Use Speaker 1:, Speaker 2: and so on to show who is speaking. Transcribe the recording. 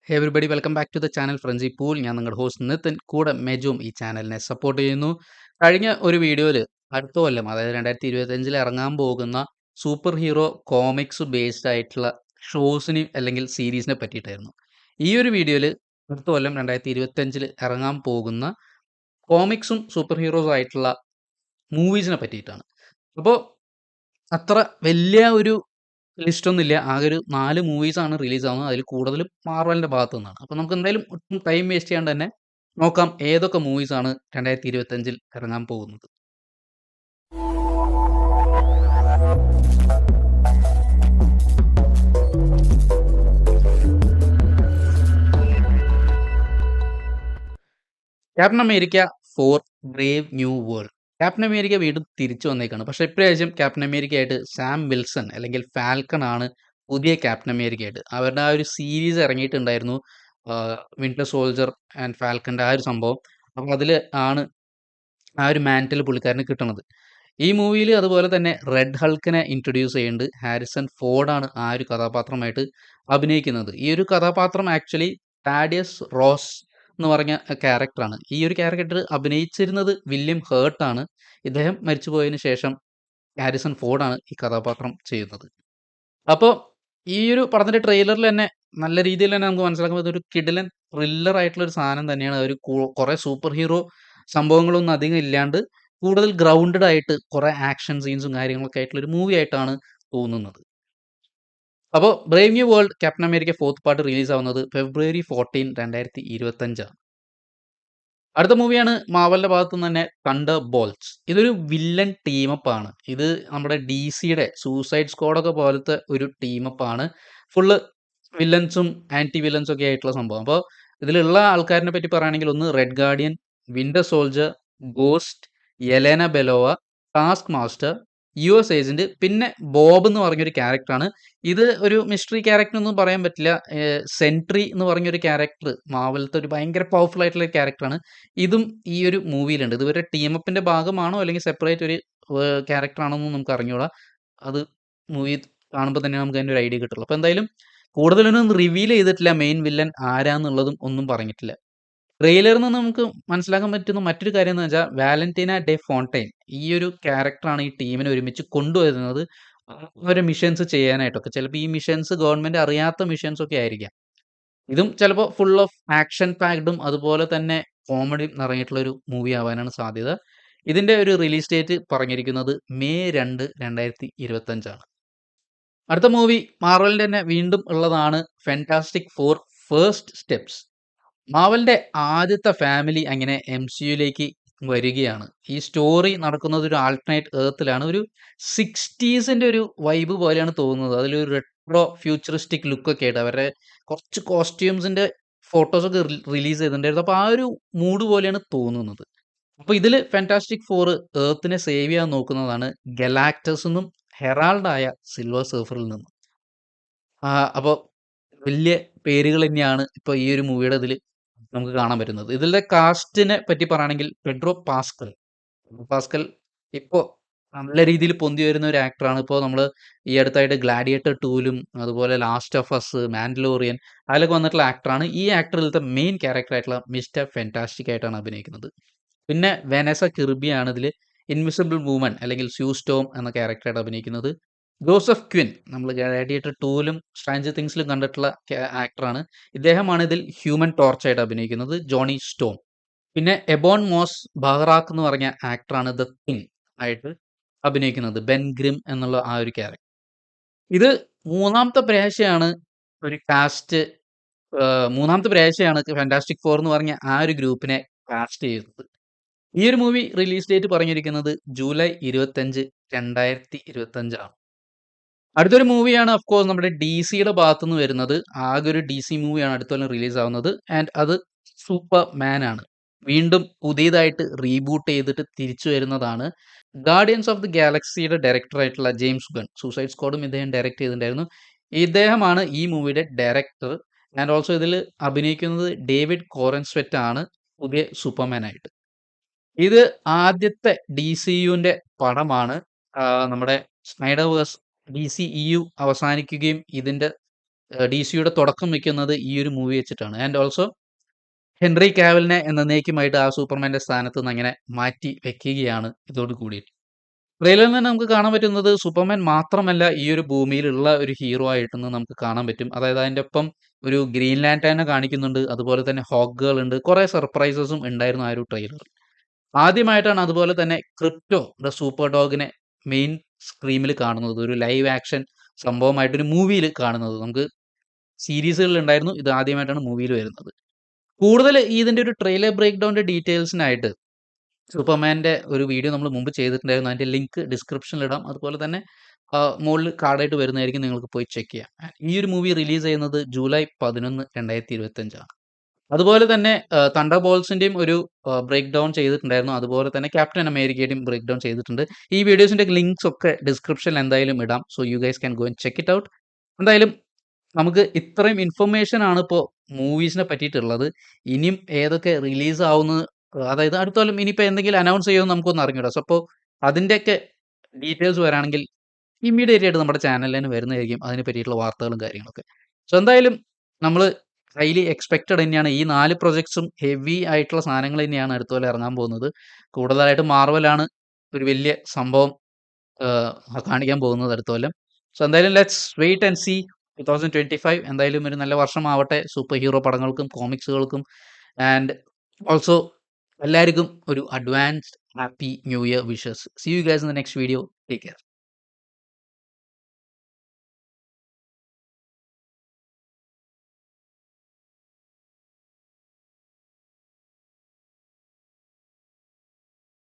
Speaker 1: Hey everybody welcome back to the channel friends pool. ഞാൻ നിങ്ങളുടെ host Nitin, കൂടെ മെജും ഈ ചാനലിനെ സപ്പോർട്ട് ചെയ്യുന്നു. കഴിഞ്ഞ ഒരു വീഡിയോയിൽ അടുത്ത കൊല്ലം, അതായത് 2025 ഇറങ്ങാൻ പോകുന്ന സൂപ്പർ ഹീറോ കോമിക്സ് ബേസ്ഡ് ആയിട്ടുള്ള ഷോസിനെ അല്ലെങ്കിൽ സീരീസിനെ പറ്റിയിട്ടായിരുന്നു. ഈ ഒരു വീഡിയോയിൽ അടുത്ത കൊല്ലം 2025 ഇറങ്ങാൻ പോകുന്ന കോമിക്സും സൂപ്പർ ഹീറോസും ആയിട്ടുള്ള മൂവീസിനെ പറ്റിയിട്ടാണ്. അപ്പോൾ അത്ര വലിയ ഒരു ലിസ്റ്റ് ഒന്നുമില്ല. ആകെ ഒരു 4 മൂവീസാണ് റിലീസ് ആവുന്നത്. അതിൽ കൂടുതലും മാർവലിന്റെ ഭാഗത്തു നിന്നാണ്. അപ്പോൾ നമുക്ക് എന്തായാലും ഒട്ടും ടൈം വേസ്റ്റ് ചെയ്യാണ്ട് തന്നെ നോക്കാം ഏതൊക്കെ മൂവീസാണ് 2025 ഇറങ്ങാൻ പോകുന്നത്. Captain America four Brave New World. Captain America വീണ്ടും തിരിച്ചു വന്നേക്കാണ്. പക്ഷേ ഇപ്രാവശ്യം ക്യാപ്റ്റൻ അമേരിക്ക ആയിട്ട് സാം വിൽസൺ അല്ലെങ്കിൽ ഫാൽക്കൺ ആണ് പുതിയ ക്യാപ്റ്റൻ അമേരിക്ക ആയിട്ട്. അവരുടെ ആ ഒരു സീരീസ് ഇറങ്ങിയിട്ടുണ്ടായിരുന്നു, വിന്റർ സോൾജർ ആൻഡ് ഫാൽക്കൻ്റെ ആ ഒരു സംഭവം. അപ്പോൾ അതിൽ ആണ് ആ ഒരു മാന്റിൽ പുള്ളിക്കാരന് കിട്ടുന്നത്. ഈ മൂവിയിൽ അതുപോലെ തന്നെ റെഡ് ഹൾക്കിനെ ഇൻട്രൊഡ്യൂസ് ചെയ്യുന്നുണ്ട്. ഹാരിസൺ ഫോർഡാണ് ആ ഒരു കഥാപാത്രമായിട്ട് അഭിനയിക്കുന്നത്. ഈ ഒരു കഥാപാത്രം ആക്ച്വലി ടാഡിയസ് റോസ് എന്ന് പറഞ്ഞ ക്യാരക്ടറാണ്. ഈ ഒരു ക്യാരക്ടർ അഭിനയിച്ചിരുന്നത് വില്യം ഹേർട്ടാണ്. ഇദ്ദേഹം മരിച്ചുപോയതിനു ശേഷം ഹാരിസൺ ഫോർഡാണ് ഈ കഥാപാത്രം ചെയ്യുന്നത്. അപ്പോൾ ഈ ഒരു പടത്തിന്റെ ട്രെയിലറിൽ തന്നെ നല്ല രീതിയിൽ തന്നെ നമുക്ക് മനസ്സിലാക്കാൻ പറ്റുന്ന ഒരു കിടിലൻ ത്രില്ലർ ആയിട്ടുള്ള ഒരു സാധനം തന്നെയാണ്. ഒരു കുറെ സൂപ്പർ ഹീറോ സംഭവങ്ങളൊന്നും അധികം ഇല്ലാണ്ട് കൂടുതൽ ഗ്രൗണ്ടഡ് ആയിട്ട് കുറെ ആക്ഷൻ സീൻസും കാര്യങ്ങളൊക്കെ ആയിട്ടുള്ള ഒരു മൂവി ആയിട്ടാണ് തോന്നുന്നത്. അപ്പോൾ Brave New World Captain America fourth part release ആവുന്നത് ഫെബ്രുവരി 14, 2025. അടുത്ത മൂവിയാണ് മാവലിന്റെ ഭാഗത്തു നിന്ന് തന്നെ തണ്ടർ ബോൾട്സ്. ഇതൊരു വില്ലൻ ടീമപ്പ് ആണ്. ഇത് നമ്മുടെ DC-യുടെ സൂസൈഡ് സ്ക്വാഡൊക്കെ പോലത്തെ ഒരു ടീമപ്പ് ആണ്. ഫുള്ള് വില്ലൻസും ആന്റി വില്ലൻസും ഒക്കെ ആയിട്ടുള്ള സംഭവം. അപ്പോൾ ഇതിലുള്ള ആൾക്കാരിനെ പറ്റി പറയുകയാണെങ്കിൽ ഒന്ന് Red Guardian, Winter Soldier, Ghost, Yelena Belova, Taskmaster, US agent, പിന്നെ ബോബ് എന്ന് പറഞ്ഞൊരു ക്യാരക്ടറാണ്. ഇത് ഒരു മിസ്റ്ററി ക്യാരക്ടർ ഒന്നും പറയാൻ പറ്റില്ല. സെൻട്രി എന്ന് പറഞ്ഞൊരു ക്യാരക്ടർ മാവലത്തെ ഒരു ഭയങ്കര പവർഫുൾ ആയിട്ടുള്ള ക്യാരക്ടറാണ്. ഇതും ഈ ഒരു മൂവിയിലുണ്ട്. ഇതുവരെ ടീമപ്പിന്റെ ഭാഗമാണോ അല്ലെങ്കിൽ സെപ്പറേറ്റ് ഒരു ക്യാരക്ടർ ആണോ എന്ന് നമുക്ക് അറിഞ്ഞൂടാ. അത് മൂവി കാണുമ്പോൾ തന്നെ നമുക്ക് അതിൻ്റെ ഒരു ഐഡിയ കിട്ടുള്ളൂ. അപ്പോൾ എന്തായാലും കൂടുതലൊന്നും റിവീൽ ചെയ്തിട്ടില്ല. മെയിൻ വില്ലൻ ആരാന്നുള്ളതും ഒന്നും പറഞ്ഞിട്ടില്ല. ട്രെയിലറിൽ നിന്ന് നമുക്ക് മനസ്സിലാക്കാൻ പറ്റുന്ന മറ്റൊരു കാര്യം എന്ന് വെച്ചാൽ വാലന്റീന ഡെ ഫോണ്ടൈൻ ഈ ഒരു ക്യാരക്ടറാണ് ഈ ടീമിനെ ഒരുമിച്ച് കൊണ്ടുവരുന്നത് ഓരോ മിഷൻസ് ചെയ്യാനായിട്ടൊക്കെ. ചിലപ്പോൾ ഈ മിഷൻസ് ഗവൺമെന്റ് അറിയാത്ത മിഷൻസ് ഒക്കെ ആയിരിക്കാം. ഇതും ചിലപ്പോൾ ഫുൾ ഓഫ് ആക്ഷൻ പാക്ഡും അതുപോലെ തന്നെ കോമഡി നിറഞ്ഞിട്ടുള്ള ഒരു മൂവി ആവാനാണ് സാധ്യത. ഇതിന്റെ ഒരു റിലീസ് ഡേറ്റ് പറഞ്ഞിരിക്കുന്നത് May 2, 2025 ആണ്. അടുത്ത മൂവി മാർവലിന്റെ തന്നെ വീണ്ടും ഉള്ളതാണ് ഫാന്റാസ്റ്റിക് ഫോർ ഫസ്റ്റ് സ്റ്റെപ്സ്. മാവലിന്റെ ആദ്യത്തെ ഫാമിലി അങ്ങനെ MCUയിലേക്ക് വരികയാണ്. ഈ സ്റ്റോറി നടക്കുന്നത് ഒരു ആൾട്ടർനേറ്റ് എർത്തിലാണ്. ഒരു 60s ഒരു വൈബ് പോലെയാണ് തോന്നുന്നത്. അതിലൊരു റെട്രോ ഫ്യൂച്ചറിസ്റ്റിക് ലുക്കൊക്കെ ആയിട്ട് അവരുടെ കുറച്ച് കോസ്റ്റ്യൂംസിന്റെ ഫോട്ടോസൊക്കെ റിലീസ് ചെയ്തിട്ടുണ്ടായിരുന്നു. അപ്പോൾ ആ ഒരു മൂഡ് പോലെയാണ് തോന്നുന്നത്. അപ്പോൾ ഇതിൽ ഫാന്റാസ്റ്റിക് ഫോർ എർത്തിനെ സേവ് ചെയ്യാൻ നോക്കുന്നതാണ് ഗലാക്ടസ് എന്നും ഹെറാൾഡായ സിൽവർ സർഫറിൽ നിന്നും. അപ്പോൾ വലിയ പേരുകൾ തന്നെയാണ് ഇപ്പോൾ ഈ ഒരു മൂവിയുടെ ഇതിൽ നമുക്ക് കാണാൻ പറ്റുന്നത്. ഇതിലെ കാസ്റ്റിനെ പറ്റി പറയുകയാണെങ്കിൽ പെഡ്രോ പാസ്കൽ. പാസ്കൽ ഇപ്പോൾ നല്ല രീതിയിൽ പൊന്തി വരുന്ന ഒരു ആക്ടറാണ്. ഇപ്പോൾ നമ്മൾ ഈ അടുത്തായിട്ട് ഗ്ലാഡിയേറ്റർ 2ലും അതുപോലെ ലാസ്റ്റ് ഓഫ് അസ്, മാൻഡലോറിയൻ അതിലൊക്കെ വന്നിട്ടുള്ള ആക്ടറാണ്. ഈ ആക്ടറിലത്തെ മെയിൻ ക്യാരക്ടർ ആയിട്ടുള്ള മിസ്റ്റർ ഫാന്റാസ്റ്റിക് ആയിട്ടാണ് അഭിനയിക്കുന്നത്. പിന്നെ വെനസ കിർബിയാണ് ഇതിൽ ഇൻവിസിബിൾ വുമൺ അല്ലെങ്കിൽ സ്യൂ സ്റ്റോം എന്ന ക്യാരക്ടറായിട്ട് അഭിനയിക്കുന്നത്. ജോസഫ് ക്വിൻ നമ്മൾ ഗ്ലാഡിയേറ്റർ 2ലും സ്ട്രാഞ്ചർ തിങ്സിലും കണ്ടിട്ടുള്ള ആക്ടറാണ്. ഇദ്ദേഹമാണ് ഇതിൽ ഹ്യൂമൻ ടോർച്ചായിട്ട് അഭിനയിക്കുന്നത്, ജോണി സ്റ്റോം. പിന്നെ എബോൺ മോസ് ബഹ്റാഖ് എന്ന് പറഞ്ഞ ആക്ടറാണ് ദ തിങ് ആയിട്ട് അഭിനയിക്കുന്നത്, ബെൻ ഗ്രിം എന്നുള്ള ആ ഒരു ക്യാരക്ടർ. ഇത് മൂന്നാമത്തെ പ്രാവശ്യമാണ് ഒരു കാസ്റ്റ് മൂന്നാമത്തെ പ്രാവശ്യമാണ് ഫാന്റാസ്റ്റിക് ഫോർ എന്ന് പറഞ്ഞ ആ ഒരു ഗ്രൂപ്പിനെ കാസ്റ്റ് ചെയ്തത്. ഈ ഒരു മൂവി റിലീസ് ഡേറ്റ് പറഞ്ഞിരിക്കുന്നത് ജൂലൈ 25, 2025 ആണ്. അടുത്തൊരു മൂവിയാണ് ഓഫ് കോഴ്സ് നമ്മുടെ DC-യുടെ ഭാഗത്തുനിന്ന് വരുന്നത്. ആകെ ഒരു DC മൂവിയാണ് അടുത്ത കൊല്ലം റിലീസ് ആവുന്നത്. ആൻഡ് അത് സൂപ്പർ മാൻ ആണ്. വീണ്ടും പുതിയതായിട്ട് റീബൂട്ട് ചെയ്തിട്ട് തിരിച്ചു വരുന്നതാണ്. ഗാർഡിയൻസ് ഓഫ് ദി ഗാലക്സിയുടെ ഡയറക്ടർ ആയിട്ടുള്ള ജെയിംസ് ഗൺ, സൂസൈഡ് സ്ക്വാഡും ഇദ്ദേഹം ഡയറക്ട് ചെയ്തിട്ടുണ്ടായിരുന്നു. ഇദ്ദേഹമാണ് ഈ മൂവിയുടെ ഡയറക്ടർ. ആൻഡ് ഓൾസോ ഇതിൽ അഭിനയിക്കുന്നത് ഡേവിഡ് കോറൻസ്വെറ്റ് ആണ് പുതിയ സൂപ്പർമാൻ ആയിട്ട്. ഇത് ആദ്യത്തെ DCUവിന്റെ പടമാണ്. നമ്മുടെ സ്നൈഡർവേഴ്സ് DCEU അവസാനിക്കുകയും ഇതിന്റെ ഡിസിയുടെ തുടക്കം വെക്കുന്നത് ഈ ഒരു മൂവി വെച്ചിട്ടാണ്. ആൻഡ് ഓൾസോ ഹെൻറി കാവലിനെ എന്നേക്കുമായിട്ട് ആ സൂപ്പർമാന്റെ സ്ഥാനത്ത് നിന്ന് അങ്ങനെ മാറ്റി വെക്കുകയാണ് ഇതോട് കൂടിയിട്ട്. ട്രെയിലറിൽ തന്നെ നമുക്ക് കാണാൻ പറ്റുന്നത് സൂപ്പർമാൻ മാത്രമല്ല ഈ ഒരു ഭൂമിയിലുള്ള ഒരു ഹീറോ ആയിട്ടെന്ന് നമുക്ക് കാണാൻ പറ്റും. അതായത് അതിന്റെ ഒപ്പം ഒരു ഗ്രീൻ ലാന്റേണിനെ കാണിക്കുന്നുണ്ട്. അതുപോലെ തന്നെ ഹോക്ക് ഗേൾ ഉണ്ട്. കുറെ സർപ്രൈസസും ഉണ്ടായിരുന്നു ആ ഒരു ട്രെയിലറിൽ. ആദ്യമായിട്ടാണ് അതുപോലെ തന്നെ ക്രിപ്റ്റോ ദ സൂപ്പർ ഡോഗിനെ മെയിൻ സ്ക്രീനിൽ കാണുന്നത്. ഒരു ലൈവ് ആക്ഷൻ സംഭവമായിട്ട് ഒരു മൂവിയിൽ കാണുന്നത്. നമുക്ക് സീരീസുകളിൽ ഉണ്ടായിരുന്നു. ഇത് ആദ്യമായിട്ടാണ് മൂവിയിൽ വരുന്നത്. കൂടുതൽ ഇതിന്റെ ഒരു ട്രെയിലർ ബ്രേക്ക് ഡൗണിന്റെ ഡീറ്റെയിൽസിനായിട്ട് സൂപ്പർമാന്റെ ഒരു വീഡിയോ നമ്മൾ മുമ്പ് ചെയ്തിട്ടുണ്ടായിരുന്നു. അതിന്റെ ലിങ്ക് ഡിസ്ക്രിപ്ഷനിൽ ഇടാം. അതുപോലെ തന്നെ മുകളിൽ കാർഡായിട്ട് വരുന്നതായിരിക്കും. നിങ്ങൾക്ക് പോയി ചെക്ക് ചെയ്യാം. ഈ ഒരു മൂവി റിലീസ് ചെയ്യുന്നത് ജൂലൈ 11, 2025 ആണ്. അതുപോലെ തന്നെ തണ്ടർ ബോൾസിന്റെയും ഒരു ബ്രേക്ക് ഡൗൺ ചെയ്തിട്ടുണ്ടായിരുന്നു. അതുപോലെ തന്നെ ക്യാപ്റ്റൻ അമേരിക്കയുടെയും ബ്രേക്ക് ഡൗൺ ചെയ്തിട്ടുണ്ട്. ഈ വീഡിയോസിന്റെ ലിങ്ക്സ് ഒക്കെ ഡിസ്ക്രിപ്ഷനിൽ എന്തായാലും ഇടാം. So you guys can go and check it out. എന്തായാലും നമുക്ക് ഇത്രയും ഇൻഫർമേഷൻ ആണ് ഇപ്പോൾ മൂവീസിനെ പറ്റിയിട്ടുള്ളത്. ഇനിയും ഏതൊക്കെ റിലീസ് ആവുന്ന് അതായത് അടുത്ത കൊല്ലം ഇനിയിപ്പോൾ എന്തെങ്കിലും അനൗൺസ് ചെയ്യുമെന്ന് നമുക്കൊന്നും അറിഞ്ഞൂടാ. സോ അപ്പോൾ അതിന്റെയൊക്കെ ഡീറ്റെയിൽസ് വരാണെങ്കിൽ ഇമ്മീഡിയേറ്റ് ആയിട്ട് നമ്മുടെ ചാനലിൽ തന്നെ വരുന്നതായിരിക്കും അതിനെ പറ്റിയിട്ടുള്ള വാർത്തകളും കാര്യങ്ങളൊക്കെ. സോ എന്തായാലും നമ്മള് ഹൈലി എക്സ്പെക്റ്റഡ് തന്നെയാണ്. ഈ 4 പ്രൊജക്ട്സും ഹെവി ആയിട്ടുള്ള സാധനങ്ങൾ തന്നെയാണ് അടുത്ത കൊല്ലം ഇറങ്ങാൻ പോകുന്നത്. കൂടുതലായിട്ട് മാർവലാണ് ഒരു വലിയ സംഭവം കാണിക്കാൻ പോകുന്നത് അടുത്ത കൊല്ലം. സോ എന്തായാലും ലെറ്റ്സ് വെയിറ്റ് ആൻഡ് സീ 2025 എന്തായാലും ഒരു നല്ല വർഷമാവട്ടെ സൂപ്പർ ഹീറോ പടങ്ങൾക്കും കോമിക്സുകൾക്കും. ആൻഡ് ഓൾസോ എല്ലാവർക്കും ഒരു advanced happy new year wishes. See you guys in the next video. Take care.